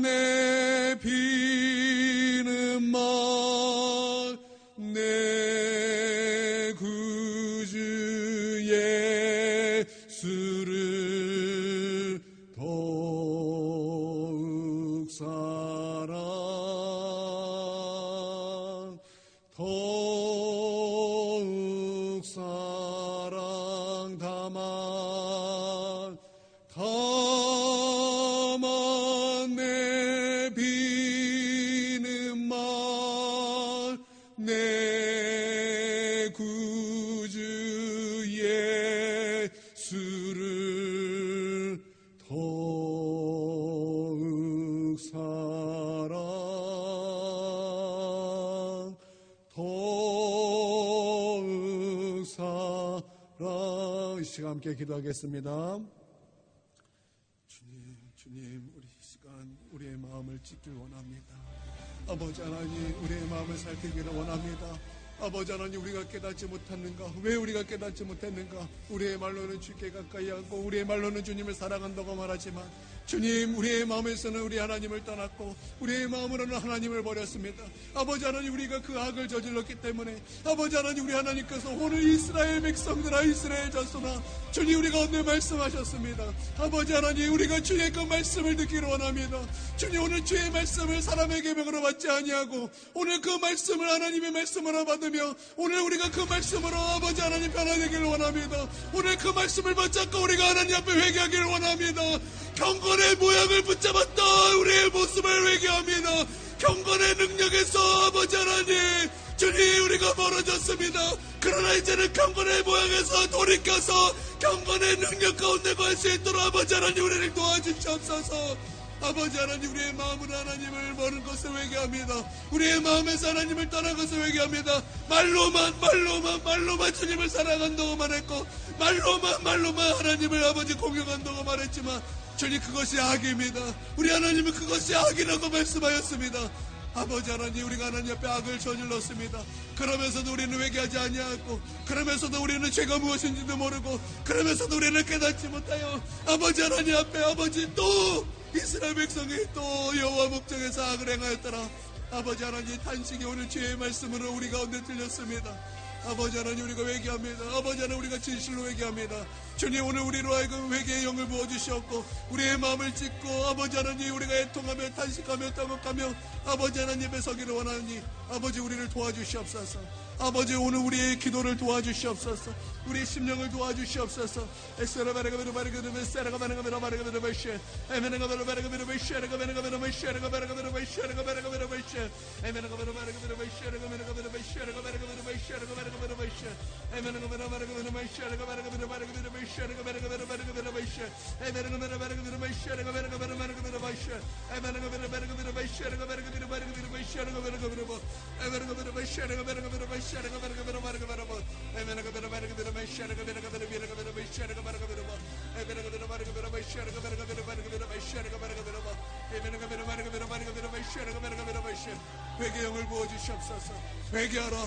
내 비는 말 내 구주 예수를 더욱 사랑 더욱 사랑 다만 내 비는 말 내 구주 예수를 더욱 사랑 더욱 사랑. 이 시간 함께 기도하겠습니다. 주님, 우리 이 시간 우리의 마음을 찢길 원합니다. 아버지 하나님, 우리의 마음을 살피기를 원합니다. 아버지 하나님, 우리가 깨닫지 못했는가? 왜 우리가 깨닫지 못했는가? 우리의 말로는 주께 가까이 하고 우리의 말로는 주님을 사랑한다고 말하지만 주님, 우리의 마음에서는 우리 하나님을 떠났고 우리의 마음으로는 하나님을 버렸습니다. 아버지 하나님, 우리가 그 악을 저질렀기 때문에 아버지 하나님, 우리 하나님께서 오늘 이스라엘 백성들아, 이스라엘 자손아, 주님 우리 가운데 말씀하셨습니다. 아버지 하나님, 우리가 주의 그 말씀을 듣기를 원합니다. 주님, 오늘 주의 말씀을 사람의 계명으로 받지 아니하고 오늘 그 말씀을 하나님의 말씀으로 받으며 오늘 우리가 그 말씀으로 아버지 하나님 변화되기를 원합니다. 오늘 그 말씀을 붙잡고 우리가 하나님 앞에 회개하기를 원합니다. 경건의 모양을 붙잡았다 우리의 모습을 회개합니다. 경건의 능력에서 아버지 하나님, 주님 우리가 멀어졌습니다. 그러나 이제는 경건의 모양에서 돌이켜서 경건의 능력 가운데 갈 수 있도록 아버지 하나님 우리를 도와주시옵소서. 아버지 하나님, 우리의 마음으로 하나님을 모르는 것을 회개합니다. 우리의 마음에서 하나님을 떠난 것을 회개합니다. 말로만 주님을 사랑한다고 말했고 말로만 하나님을 아버지 공경한다고 말했지만 주님, 그것이 악입니다. 우리 하나님은 그것이 악이라고 말씀하였습니다. 아버지 하나님, 우리가 하나님 앞에 악을 저질렀습니다. 그러면서도 우리는 회개하지 아니하고 그러면서도 우리는 죄가 무엇인지도 모르고 그러면서도 우리는 깨닫지 못하여 아버지 하나님 앞에 아버지 또 이스라엘 백성이 또 여호와 목전에서 악을 행하였더라. 아버지 하나님, 탄식이 오늘 주의 말씀으로 우리 가운데 들렸습니다. 아버지 하나님, 우리가 회개합니다. 아버지 하나님, 우리가 진실로 회개합니다. 주님, 오늘 우리로 하여금 회개의 영을 부어주시옵고 우리의 마음을 찢고 아버지 하나님, 우리가 애통하며 탄식하며 따먹하며 아버지 하나님 앞에 서기를 원하니 아버지 우리를 도와주시옵소서. 아버지, 오늘 우리의 기도를 도와주시옵소서. 우리의 심령을 도와주시옵소서. 회개의 영을 부어주시옵소서. 회개하라.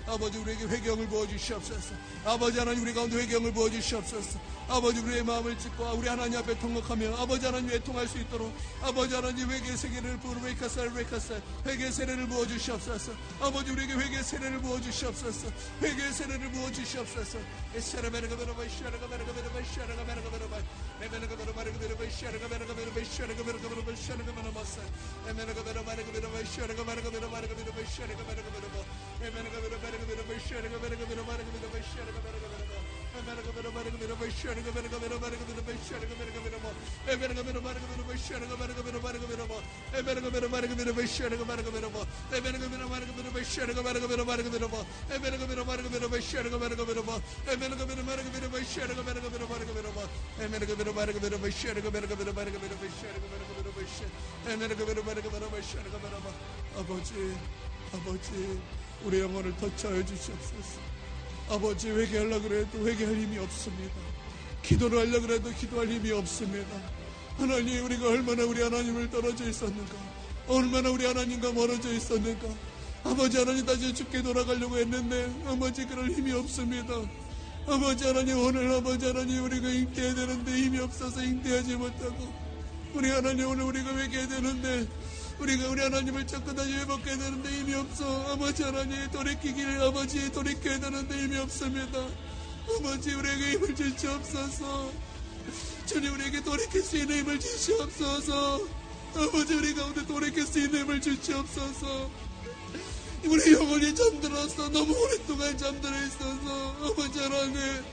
아버지, 우리에게 회개형을 부어주시옵소서. 아버지 하나님, 우리 가운데 회개형을 부어주시옵소서. 아버지, 우리의 마음을 찢고 우리 하나님 앞에 통곡하며 아버지 하나님 외통할 수 있도록 아버지 하나님 회개의 세계를 회개의 세례를 부어주시옵소서. 아버지, 우리에게 회개의 세례를 부어주시옵소서. 회개의 세례를 부어주시옵소서. 아버지, 우리 영혼을 터치하여 주시옵소서. 아버지, 회개하려고 해도 회개할 힘이 없습니다. 기도를 하려고 해도 기도할 힘이 없습니다. 하나님, 우리가 얼마나 우리 하나님을 떨어져 있었는가, 얼마나 우리 하나님과 멀어져 있었는가. 아버지 하나님, 다시 죽게 돌아가려고 했는데 아버지 그럴 힘이 없습니다. 아버지 하나님, 오늘 아버지 하나님, 우리가 잉태해야 되는데 힘이 없어서 잉태하지 못하고, 우리 하나님, 오늘 우리가 회개해야 되는데 우리가 우리 하나님을 찾고 다시 회복해야 되는데 힘이 없어. 아버지 하나님, 돌이키기를 아버지 돌이켜야 되는데 힘이 없습니다. 아버지, 우리에게 힘을 주시옵소서. 주님, 우리에게 돌이킬 수 있는 힘을 주시옵소서. 아버지, 우리 가운데 돌이킬 수 있는 힘을 주시옵소서. 우리 영혼이 잠들었어. 너무 오랫동안 잠들어 있어서 아버지 하나님,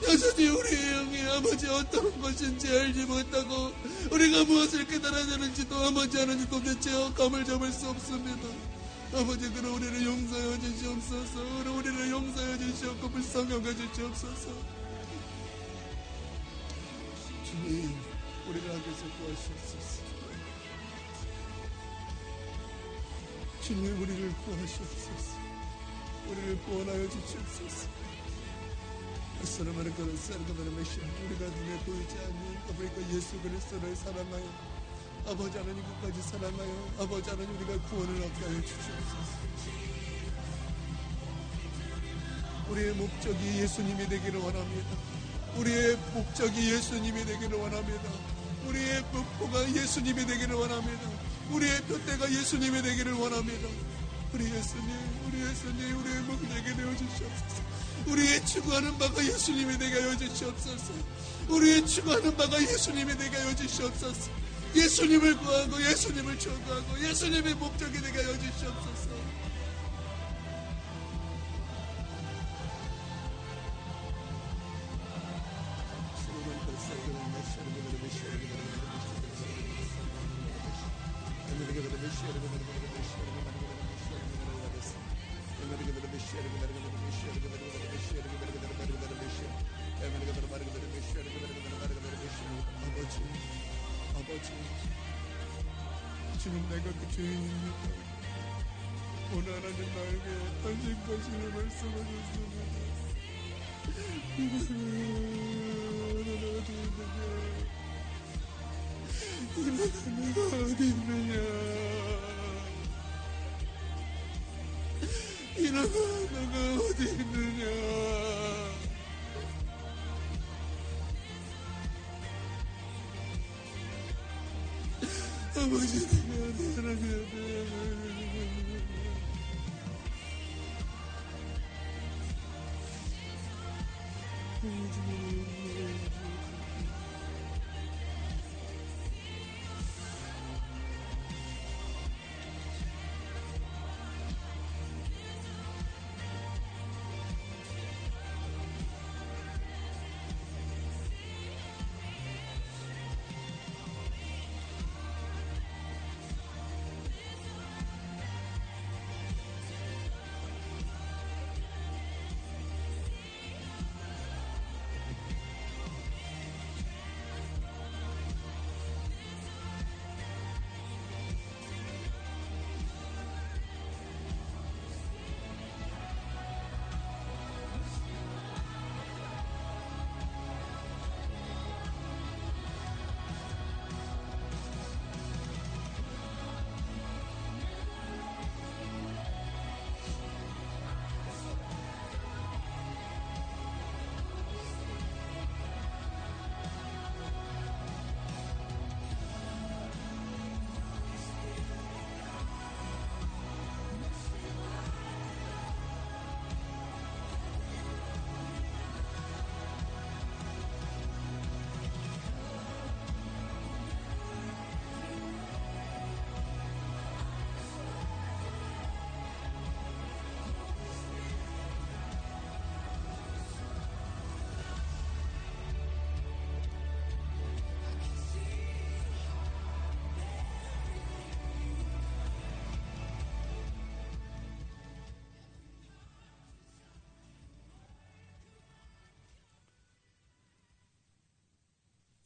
여전히 우리의 영이 아버지 어떤 것인지 알지 못하고 우리가 무엇을 깨달아야 되는지도 아버지 하나님 도대체 감을 잡을 수 없습니다. 아버지, 그럼 우리를 용서해 주시옵소서. 우리를 용서해 주시옵고 불쌍하게 주시옵소서. 주님, 우리를 악에서 구하시옵소서. 주님, 우리를 구하시옵소서. 우리를 구원하여 주시옵소서. 우리가 눈에 보이지 않는 아버지 예수 그리스도를 사랑하여 아버지 하나님 끝까지 사랑하여 아버지 하나님 우리가 구원을 얻게 하여 주시옵소서. 우리의 목적이 예수님이 되기를 원합니다. 우리의 목적이 예수님이 되기를 원합니다. 우리의 목표가 예수님이 되기를 원합니다. 우리의 표대가 예수님이 되기를 원합니다. 우리 예수님, 우리의 목적이 되어 주시옵소서. 우리의 추구하는 바가 예수님이 되게 하여 주시옵소서. 우리의 추구하는 바가 예수님이 되게 하여 주시옵소서. 예수님을 구하고 예수님을 추구하고 예수님의 목적이 되게 하여 주시옵소서. 주님, 내가 그 죄인입니다. 오늘 하나님 나에게 당신 것을 말씀하셨습니다. 내가 어디 있느냐, 내가 어디 있느냐. 아버지, 내가 하나님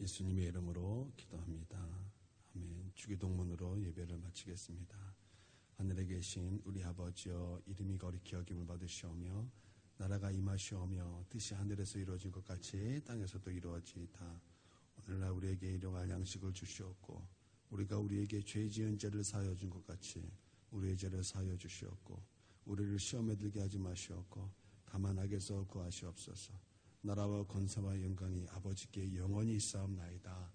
예수님의 이름으로 기도합니다. 아멘. 주기도문으로 예배를 마치겠습니다. 하늘에 계신 우리 아버지여, 이름이 거룩히 여김을 받으시오며 나라가 임하시오며 뜻이 하늘에서 이루어진 것 같이 땅에서도 이루어지이다. 오늘날 우리에게 일용할 양식을 주시옵고 우리가 우리에게 죄 지은 죄를 사하여 준 것 같이 우리의 죄를 사하여 주시옵고 우리를 시험에 들게 하지 마시옵고 다만 악에서 구하시옵소서. 나라와 권세와 영광이 아버지께 영원히 있사옵나이다.